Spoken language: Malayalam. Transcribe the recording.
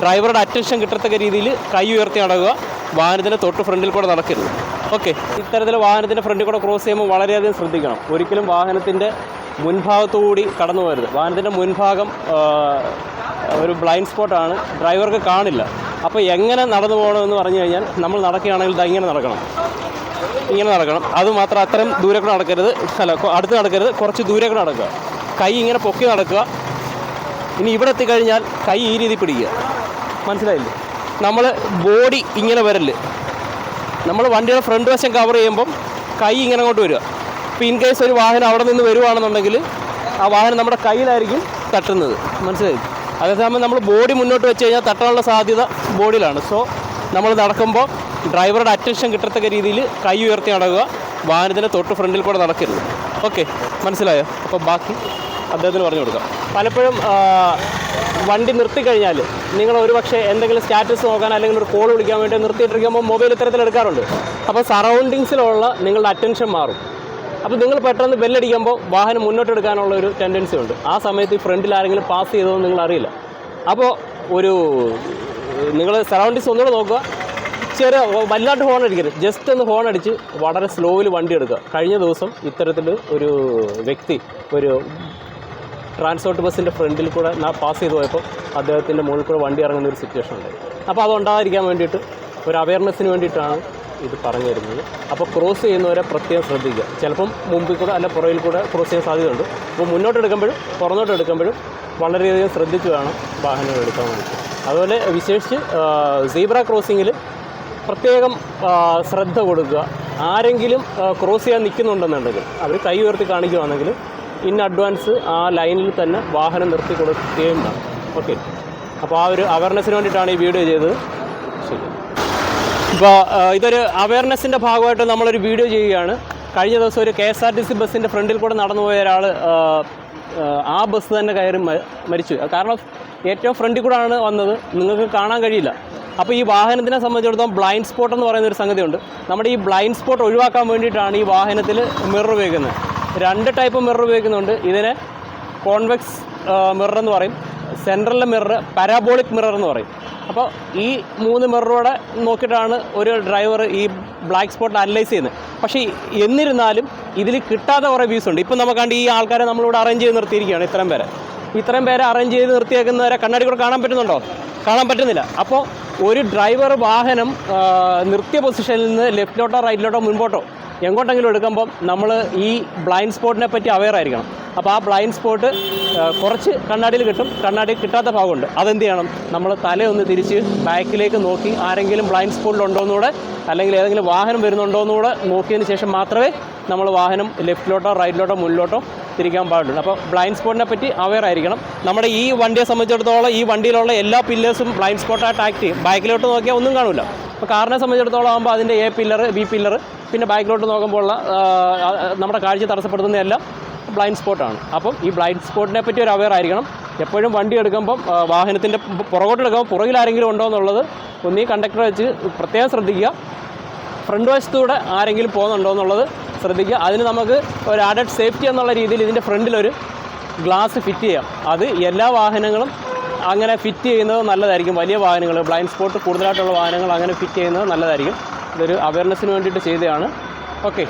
ഡ്രൈവറുടെ അറ്റൻഷൻ കിട്ടത്തക്ക രീതിയിൽ കൈ ഉയർത്തി നടക്കുക, വാഹനത്തിൻ്റെ തൊട്ട് ഫ്രണ്ടിൽ കൂടെ നടക്കരുത്. ഓക്കെ, ഇത്തരത്തിൽ വാഹനത്തിൻ്റെ ഫ്രണ്ടിൽ കൂടെ ക്രോസ് ചെയ്യുമ്പോൾ വളരെയധികം ശ്രദ്ധിക്കണം. ഒരിക്കലും വാഹനത്തിൻ്റെ മുൻഭാഗത്തുകൂടി കടന്നു പോകരുത്. വാഹനത്തിൻ്റെ മുൻഭാഗം ഒരു ബ്ലൈൻഡ് സ്പോട്ടാണ്, ഡ്രൈവർക്ക് കാണില്ല. അപ്പോൾ എങ്ങനെ നടന്നു പോകണമെന്ന് പറഞ്ഞു കഴിഞ്ഞാൽ നമ്മൾ നടക്കുകയാണെങ്കിൽ ഇങ്ങനെ നടക്കണം. അതുമാത്രം അത്രയും ദൂരെ കൂടെ നടക്കരുത്, അടുത്ത് നടക്കരുത്, കുറച്ച് ദൂരെ കൂടെ നടക്കുക. കൈ ഇങ്ങനെ പൊക്കി നടക്കുക. ഇനി ഇവിടെ എത്തിക്കഴിഞ്ഞാൽ കൈ ഈ രീതി പിടിക്കുക. മനസ്സിലായില്ലേ? നമ്മൾ ബോഡി ഇങ്ങനെ വരല്, നമ്മൾ വണ്ടിയുടെ ഫ്രണ്ട് വശം കവർ ചെയ്യുമ്പം കൈ ഇങ്ങനെ അങ്ങോട്ട് വരിക. ഇപ്പോൾ ഇൻ കേസ് ഒരു വാഹനം അവിടെ നിന്ന് വരുവാണെന്നുണ്ടെങ്കിൽ ആ വാഹനം നമ്മുടെ കയ്യിലായിരിക്കും തട്ടുന്നത്. മനസ്സിലായി? അതേസമയം നമ്മൾ ബോഡി മുന്നോട്ട് വെച്ച് കഴിഞ്ഞാൽ തട്ടാനുള്ള സാധ്യത ബോഡിയിലാണ്. സോ നമ്മൾ നടക്കുമ്പോൾ ഡ്രൈവറുടെ അറ്റൻഷൻ കിട്ടത്തക്ക രീതിയിൽ കൈ ഉയർത്തി നടക്കുക, വാഹനത്തിൻ്റെ തൊട്ട് ഫ്രണ്ടിൽ കൂടെ നടക്കരുത്. ഓക്കെ, മനസ്സിലായോ? അപ്പോൾ ബാക്കി അദ്ദേഹത്തിന് പറഞ്ഞു കൊടുക്കാം. പലപ്പോഴും വണ്ടി നിർത്തിക്കഴിഞ്ഞാൽ നിങ്ങൾ ഒരുപക്ഷെ എന്തെങ്കിലും സ്റ്റാറ്റസ് നോക്കാൻ അല്ലെങ്കിൽ ഒരു കോൾ വിളിക്കാൻ വേണ്ടി നിർത്തിയിട്ടിരിക്കുമ്പോൾ മൊബൈൽ ഇത്തരത്തിൽ എടുക്കാറുണ്ട്. അപ്പോൾ സറൗണ്ടിങ്സിലുള്ള നിങ്ങളുടെ അറ്റൻഷൻ മാറും. അപ്പോൾ നിങ്ങൾ പെട്ടെന്ന് ബെല്ലടിക്കുമ്പോൾ വാഹനം മുന്നോട്ടെടുക്കാനുള്ള ഒരു ടെൻഡൻസി ഉണ്ട്. ആ സമയത്ത് ഈ ഫ്രണ്ടിൽ ആരെങ്കിലും പാസ് ചെയ്തതെന്ന് നിങ്ങൾ അറിയില്ല. അപ്പോൾ നിങ്ങൾ സറൗണ്ടിങ്സ് ഒന്നുകൂടെ നോക്കുക. ചെറിയ വല്ലാണ്ട് ഹോൺ അടിക്കരുത്, ജസ്റ്റ് ഒന്ന് ഹോൺ അടിച്ച് വളരെ സ്ലോയിൽ വണ്ടി എടുക്കുക. കഴിഞ്ഞ ദിവസം ഇത്തരത്തിൽ ഒരു വ്യക്തി ഒരു ട്രാൻസ്പോർട്ട് ബസ്സിൻ്റെ ഫ്രണ്ടിൽ കൂടെ പാസ് ചെയ്ത് പോയപ്പോൾ അദ്ദേഹത്തിൻ്റെ മുകളിൽ കൂടെ വണ്ടി ഇറങ്ങുന്ന ഒരു സിറ്റുവേഷൻ ഉണ്ടായി. അപ്പോൾ അതുണ്ടാകാതിരിക്കാൻ വേണ്ടിയിട്ട് ഒരു അവയർനെസ്സിന് വേണ്ടിയിട്ടാണ് ഇത് പറഞ്ഞു തരുന്നത്. അപ്പോൾ ക്രോസ് ചെയ്യുന്നവരെ പ്രത്യേകം ശ്രദ്ധിക്കുക. ചിലപ്പം മുമ്പിൽ കൂടെ അല്ല പുറകിൽ കൂടെ ക്രോസ് ചെയ്യാൻ സാധ്യതയുണ്ട്. അപ്പോൾ മുന്നോട്ട് എടുക്കുമ്പോഴും പുറന്നോട്ട് എടുക്കുമ്പോഴും വളരെയധികം ശ്രദ്ധിച്ച് വേണം വാഹനങ്ങൾ എടുക്കാൻ വേണ്ടിയിട്ട്. അതുപോലെ വിശേഷിച്ച് സീബ്ര ക്രോസിങ്ങിൽ പ്രത്യേകം ശ്രദ്ധ കൊടുക്കുക. ആരെങ്കിലും ക്രോസ് ചെയ്യാൻ നിൽക്കുന്നുണ്ടെന്നുണ്ടെങ്കിൽ അവർ കൈ ഉയർത്തി കാണിക്കുകയാണെങ്കിൽ ഇൻ അഡ്വാൻസ് ആ ലൈനിൽ തന്നെ വാഹനം നിർത്തി കൊടുക്കുകയും വേണം. ഓക്കെ, അപ്പോൾ ആ ഒരു അവയർനെസ്സിന് വേണ്ടിയിട്ടാണ് ഈ വീഡിയോ ചെയ്തത്. ശരി, ഇപ്പോൾ ഇതൊരു അവയർനെസ്സിൻ്റെ ഭാഗമായിട്ട് നമ്മളൊരു വീഡിയോ ചെയ്യുകയാണ്. കഴിഞ്ഞ ദിവസം ഒരു KSRTC ബസ്സിൻ്റെ ഫ്രണ്ടിൽ കൂടെ നടന്നു പോയ ഒരാൾ ആ ബസ് തന്നെ കയറി മരിച്ചു. കാരണം ഏറ്റവും ഫ്രണ്ടിൽ കൂടെയാണ് വന്നത്, നിങ്ങൾക്ക് കാണാൻ കഴിയില്ല. അപ്പോൾ ഈ വാഹനത്തിനെ സംബന്ധിച്ചിടത്തോളം ബ്ലൈൻഡ് സ്പോട്ട് എന്ന് പറയുന്ന ഒരു സംഗതിയുണ്ട്. നമ്മുടെ ഈ ബ്ലൈൻഡ് സ്പോട്ട് ഒഴിവാക്കാൻ വേണ്ടിയിട്ടാണ് ഈ വാഹനത്തിൽ മിറർ ഉപയോഗിക്കുന്നത്. 2 ടൈപ്പ് മിറർ ഉപയോഗിക്കുന്നുണ്ട്. ഇതിനെ കോൺവെക്സ് മിറർ എന്ന് പറയും, സെൻട്രലിലെ മിറർ പാരാബോളിക് മിറർ എന്ന് പറയും. അപ്പോൾ ഈ 3 മിററോടെ നോക്കിയിട്ടാണ് ഒരു ഡ്രൈവർ ഈ ബ്ലാക്ക് സ്പോട്ട് അനലൈസ് ചെയ്യുന്നത്. പക്ഷേ എന്നിരുന്നാലും ഇതിൽ കിട്ടാത്ത കുറേ വ്യൂസ് ഉണ്ട്. ഇപ്പം നമുക്കാണ്ട് ഈ ആൾക്കാരെ നമ്മളിവിടെ അറേഞ്ച് ചെയ്ത് നിർത്തിയിരിക്കുകയാണ്. ഇത്രയും പേരെ അറേഞ്ച് ചെയ്ത് നിർത്തിയേക്കുന്നവരെ കണ്ണാടി കൂടെ കാണാൻ പറ്റുന്നുണ്ടോ? കാണാൻ പറ്റുന്നില്ല. അപ്പോൾ ഒരു ഡ്രൈവർ വാഹനം നിർത്തിയ പൊസിഷനിൽ നിന്ന് ലെഫ്റ്റിലോട്ടോ റൈറ്റിലോട്ടോ മുൻപോട്ടോ എങ്ങോട്ടെങ്കിലും എടുക്കുമ്പം നമ്മൾ ഈ ബ്ലൈൻഡ് സ്പോട്ടിനെ പറ്റി അവെയർ ആയിരിക്കണം. അപ്പോൾ ആ ബ്ലൈൻഡ് സ്പോട്ട് കുറച്ച് കണ്ണാടിയിൽ കിട്ടും, കണ്ണാടി കിട്ടാത്ത ഭാഗമുണ്ട്. അതെന്ത് ചെയ്യണം? നമ്മൾ തലയൊന്ന് തിരിച്ച് ബാക്കിലേക്ക് നോക്കി ആരെങ്കിലും ബ്ലൈൻഡ് സ്പോട്ടിലുണ്ടോയെന്നൂടെ അല്ലെങ്കിൽ ഏതെങ്കിലും വാഹനം വരുന്നുണ്ടോയെന്നൂടെ നോക്കിയതിന് ശേഷം മാത്രമേ നമ്മൾ വാഹനം ലെഫ്റ്റിലോട്ടോ റൈറ്റിലോട്ടോ മുന്നിലോട്ടോ തിരിക്കാൻ പാടുള്ളൂ. അപ്പോൾ ബ്ലൈൻഡ് സ്പോട്ടിനെ പറ്റി അവെയർ ആയിരിക്കണം. നമ്മുടെ ഈ വണ്ടിയെ സംബന്ധിച്ചിടത്തോളം ഈ വണ്ടിയിലുള്ള എല്ലാ പില്ലേഴ്സും ബ്ലൈൻഡ് സ്പോട്ടായിട്ട് ആക്ട് ചെയ്യും. ബാക്കിലോട്ട് നോക്കിയാൽ ഒന്നും കാണില്ല. അപ്പോൾ കാറിനെ സംബന്ധിച്ചിടത്തോളം ആകുമ്പോൾ അതിൻ്റെ A പില്ലർ, B പില്ലർ, പിന്നെ ബാക്കിലോട്ട് നോക്കുമ്പോൾ നമ്മുടെ കാഴ്ച തടസ്സപ്പെടുത്തുന്നതെല്ലാം ബ്ലൈൻഡ് സ്പോട്ടാണ്. അപ്പം ഈ ബ്ലൈൻഡ് സ്പോട്ടിനെ പറ്റി ഒരു അവെയർ ആയിരിക്കണം. എപ്പോഴും വണ്ടി എടുക്കുമ്പം വാഹനത്തിൻ്റെ പുറകോട്ട് എടുക്കുമ്പോൾ പുറകിൽ ആരെങ്കിലും ഉണ്ടോ എന്നുള്ളത് ഒന്നീ കണ്ടക്ടറെ വെച്ച് പ്രത്യേകം ശ്രദ്ധിക്കുക. ഫ്രണ്ട് വശത്തൂടെ ആരെങ്കിലും പോകുന്നുണ്ടോ എന്നുള്ളത് ശ്രദ്ധിക്കുക. അതിന് നമുക്ക് ഒരു ആഡഡ് സേഫ്റ്റി എന്നുള്ള രീതിയിൽ ഇതിൻ്റെ ഫ്രണ്ടിലൊരു ഗ്ലാസ് ഫിറ്റ് ചെയ്യാം. അത് എല്ലാ വാഹനങ്ങളും അങ്ങനെ ഫിറ്റ് ചെയ്യുന്നത് നല്ലതായിരിക്കും. വലിയ വാഹനങ്ങൾ, ബ്ലൈൻഡ് സ്പോട്ട് കൂടുതലായിട്ടുള്ള വാഹനങ്ങൾ അങ്ങനെ ഫിറ്റ് ചെയ്യുന്നത് നല്ലതായിരിക്കും. ഇതൊരു അവയർനെസ്സിന് വേണ്ടിയിട്ട് ചെയ്തതാണ്. ഓക്കെ.